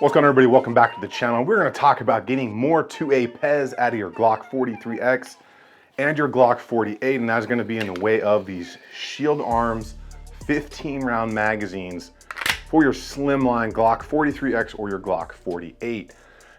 What's going on, everybody? Welcome back to the channel. We're going to talk about getting more 2A Pez out of your Glock 43x and your Glock 48, and that's going to be in the way of these Shield Arms 15 round magazines for your slimline Glock 43x or your Glock 48.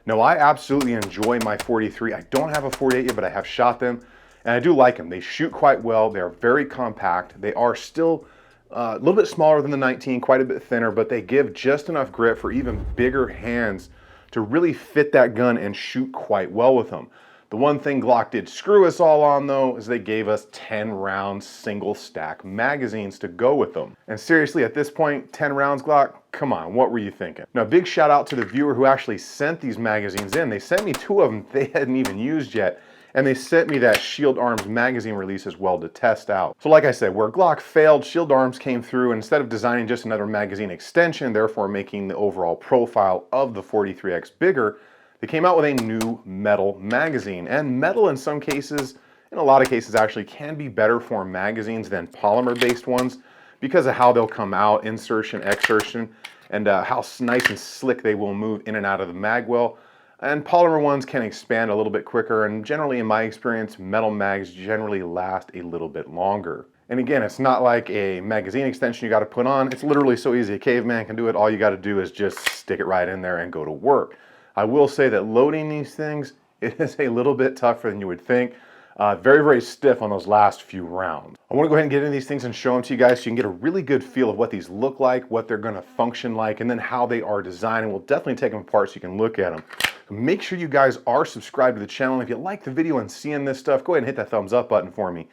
Now, I absolutely enjoy my 43. I don't have a 48 yet, but I have shot them, and I do like them. They shoot quite well. They're very compact. They are still a little bit smaller than the 19, quite a bit thinner, but they give just enough grip for even bigger hands to really fit that gun and shoot quite well with them. The one thing Glock did screw us all on, though, is they gave us 10 round single stack magazines to go with them. And seriously, at this point, 10 rounds, Glock, come on, what were you thinking? Now, big shout out to the viewer who actually sent these magazines in. They sent me 2 of them they hadn't even used yet, and they sent me that Shield Arms magazine release as well to test out. So like I said, where Glock failed, Shield Arms came through, and instead of designing just another magazine extension, therefore making the overall profile of the 43X bigger, they came out with a new metal magazine. And metal in some cases, in a lot of cases actually, can be better for magazines than polymer-based ones because of how they'll come out, insertion, exertion, and how nice and slick they will move in and out of the mag well. And polymer ones can expand a little bit quicker, and generally in my experience, metal mags generally last a little bit longer. And again, it's not like a magazine extension you got to put on. It's literally so easy. A caveman can do it. All you got to do is just stick it right in there and go to work. I will say that loading these things, it is a little bit tougher than you would think. Very, very stiff on those last few rounds. I want to go ahead and get into these things and show them to you guys so you can get a really good feel of what these look like, what they're going to function like, and then how they are designed. And we'll definitely take them apart so you can look at them. Make sure you guys are subscribed to the channel. If you like the video and seeing this stuff, go ahead and hit that thumbs up button for me.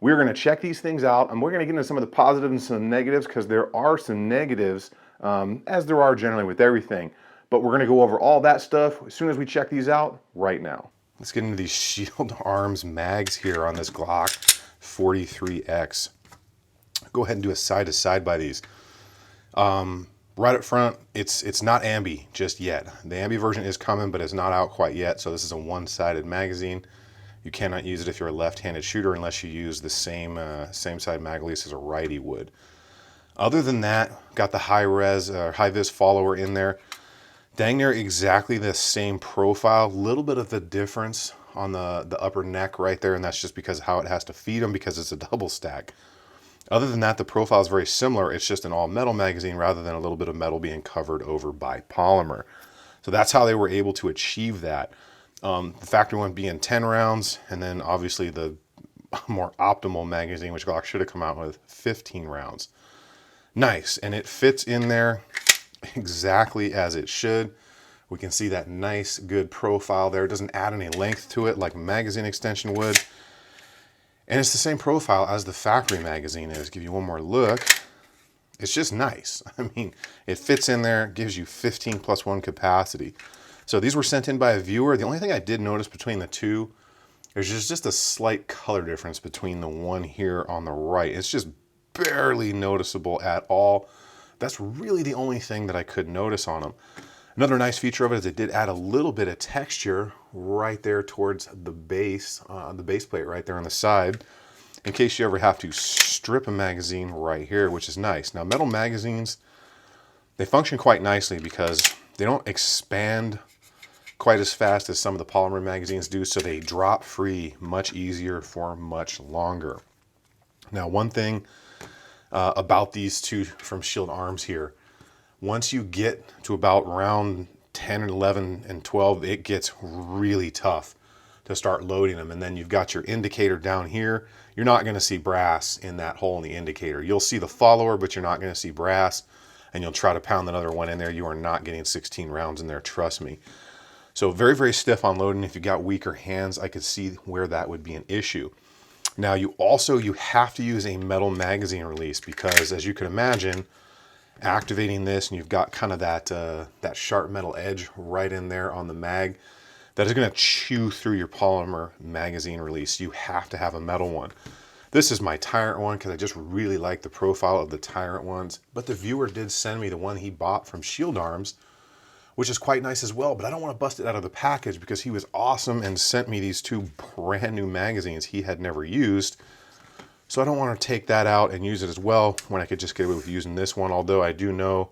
We're going to check these things out, and we're going to get into some of the positives and some negatives, because there are some negatives, as there are generally with everything. But we're going to go over all that stuff as soon as we check these out right now. Let's get into these Shield Arms mags here on this Glock 43X. Go ahead and do a side-to-side by these. Right up front, it's not ambi just yet. The ambi version is coming, but it's not out quite yet. So this is a one-sided magazine. You cannot use it if you're a left-handed shooter unless you use the same side mag release as a righty would. Other than that, got the high-res, high-vis follower in there. Dang near exactly the same profile. Little bit of the difference on the upper neck right there, and that's just because of how it has to feed them, because it's a double stack. Other than that, the profile is very similar. It's just an all metal magazine rather than a little bit of metal being covered over by polymer. So that's how they were able to achieve that. The factory one being 10 rounds, and then obviously the more optimal magazine, which Glock should have come out with, 15 rounds. Nice, and it fits in there exactly as it should. We can see that nice, good profile there. It doesn't add any length to it like a magazine extension would. And it's the same profile as the factory magazine is. Give you one more look. It's just nice. I mean, it fits in there, gives you 15+1 capacity. So these were sent in by a viewer. The only thing I did notice between the two, there's just a slight color difference between the one here on the right. It's just barely noticeable at all. That's really the only thing that I could notice on them. Another nice feature of it is it did add a little bit of texture right there towards the base plate right there on the side, in case you ever have to strip a magazine right here, which is nice. Now, metal magazines, they function quite nicely because they don't expand quite as fast as some of the polymer magazines do, so they drop free much easier for much longer. Now, one thing about these two from Shield Arms here, once you get to about round 10 and 11 and 12, it gets really tough to start loading them. And then you've got your indicator down here. You're not going to see brass in that hole in the indicator. You'll see the follower, but you're not going to see brass. And you'll try to pound another one in there. You are not getting 16 rounds in there, trust me. So very, very stiff on loading. If you got weaker hands, I could see where that would be an issue. Now, you have to use a metal magazine release, because as you can imagine, activating this, and you've got kind of that sharp metal edge right in there on the mag, that is going to chew through your polymer magazine release. You have to have a metal one. This is my Tyrant one because I just really like the profile of the Tyrant ones, but the viewer did send me the one he bought from Shield Arms, which is quite nice as well, but I don't want to bust it out of the package because he was awesome and sent me these 2 brand new magazines he had never used. So I don't want to take that out and use it as well when I could just get away with using this one, although I do know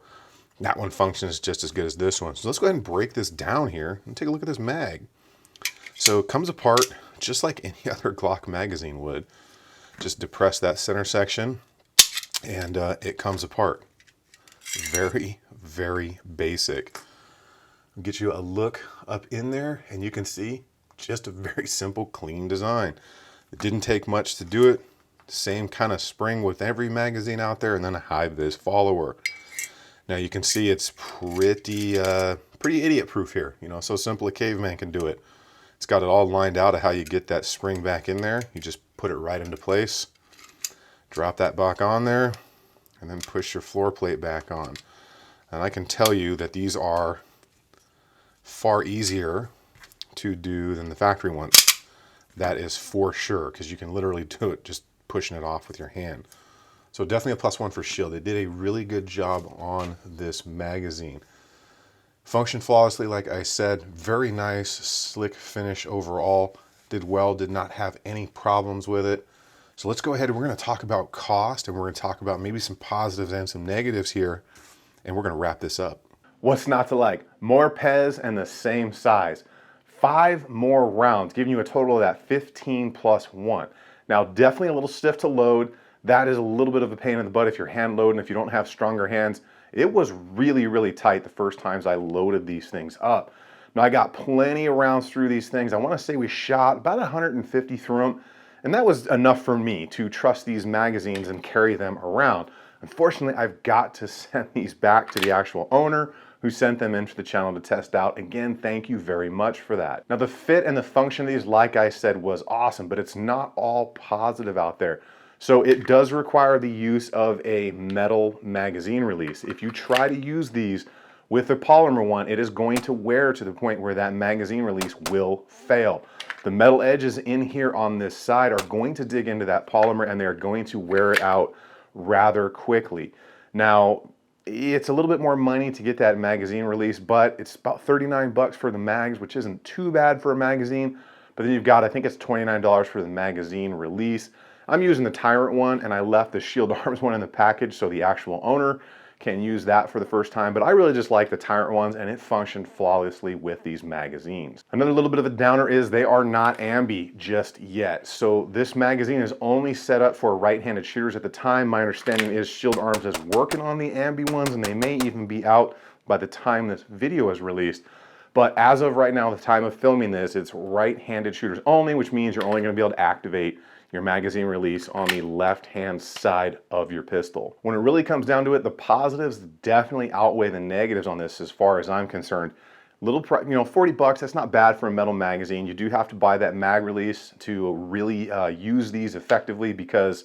That one functions just as good as this one. So let's go ahead and break this down here and take a look at this mag. So it comes apart just like any other Glock magazine would. Just depress that center section and it comes apart. Very, very basic. I'll get you a look up in there and you can see just a very simple, clean design. It didn't take much to do it. Same kind of spring with every magazine out there, and then a high-vis follower. Now you can see it's pretty idiot-proof here. You know, so simple a caveman can do it. It's got it all lined out of how you get that spring back in there. You just put it right into place, drop that back on there, and then push your floor plate back on. And I can tell you that these are far easier to do than the factory ones. That is for sure, because you can literally do it just pushing it off with your hand. So definitely a +1 for Shield. They did a really good job on this magazine. Functioned flawlessly, like I said. Very nice, slick finish overall. Did well, did not have any problems with it. So let's go ahead and we're going to talk about cost, and we're going to talk about maybe some positives and some negatives here, and we're going to wrap this up. What's not to like? More Pez and the same size. 5 more rounds, giving you a total of that 15 + 1. Now, definitely a little stiff to load. That is a little bit of a pain in the butt if you're hand loading, if you don't have stronger hands. It was really, really tight the first times I loaded these things up. Now, I got plenty of rounds through these things. I want to say we shot about 150 through them, and that was enough for me to trust these magazines and carry them around. Unfortunately, I've got to send these back to the actual owner who sent them into the channel to test out. Again, thank you very much for that. Now, the fit and the function of these, like I said, was awesome, but it's not all positive out there. So it does require the use of a metal magazine release. If you try to use these with a polymer one, it is going to wear to the point where that magazine release will fail. The metal edges in here on this side are going to dig into that polymer and they're going to wear it out rather quickly. Now, it's a little bit more money to get that magazine release, but it's about 39 bucks for the mags, which isn't too bad for a magazine. But then you've got, I think it's $29 for the magazine release. I'm using the Tyrant one, and I left the Shield Arms one in the package so the actual owner can use that for the first time, but I really just like the Tyrant ones, and it functioned flawlessly with these magazines. Another little bit of a downer is they are not ambi just yet. So this magazine is only set up for right-handed shooters at the time. My understanding is Shield Arms is working on the ambi ones, and they may even be out by the time this video is released. But as of right now, the time of filming this, it's right-handed shooters only, which means you're only going to be able to activate your magazine release on the left-hand side of your pistol. When it really comes down to it, the positives definitely outweigh the negatives on this as far as I'm concerned. Little, 40 bucks, that's not bad for a metal magazine. You do have to buy that mag release to really use these effectively because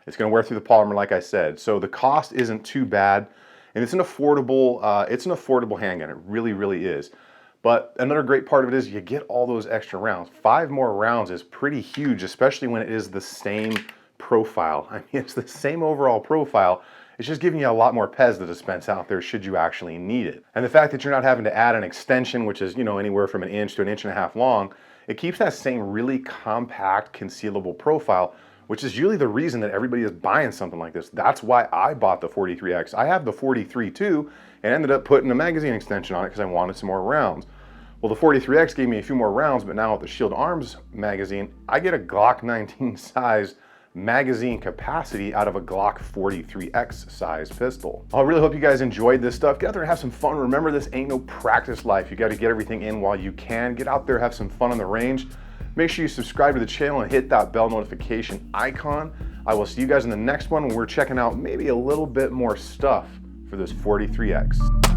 it's gonna wear through the polymer like I said. So the cost isn't too bad, and it's an affordable handgun. It really, really is. But another great part of it is you get all those extra rounds. 5 more rounds is pretty huge, especially when it is the same profile. I mean, it's the same overall profile. It's just giving you a lot more Pez to dispense out there should you actually need it. And the fact that you're not having to add an extension, which is, anywhere from 1 inch to 1.5 inches long, it keeps that same really compact, concealable profile, which is usually the reason that everybody is buying something like this. That's why I bought the 43X. I have the 43 too, and ended up putting a magazine extension on it because I wanted some more rounds. Well, the 43X gave me a few more rounds, but now with the Shield Arms magazine, I get a Glock 19 size magazine capacity out of a Glock 43X size pistol. I really hope you guys enjoyed this stuff. Get out there and have some fun. Remember, this ain't no practice life. You got to get everything in while you can. Get out there, have some fun on the range. Make sure you subscribe to the channel and hit that bell notification icon. I will see you guys in the next one when we're checking out maybe a little bit more stuff for this 43X.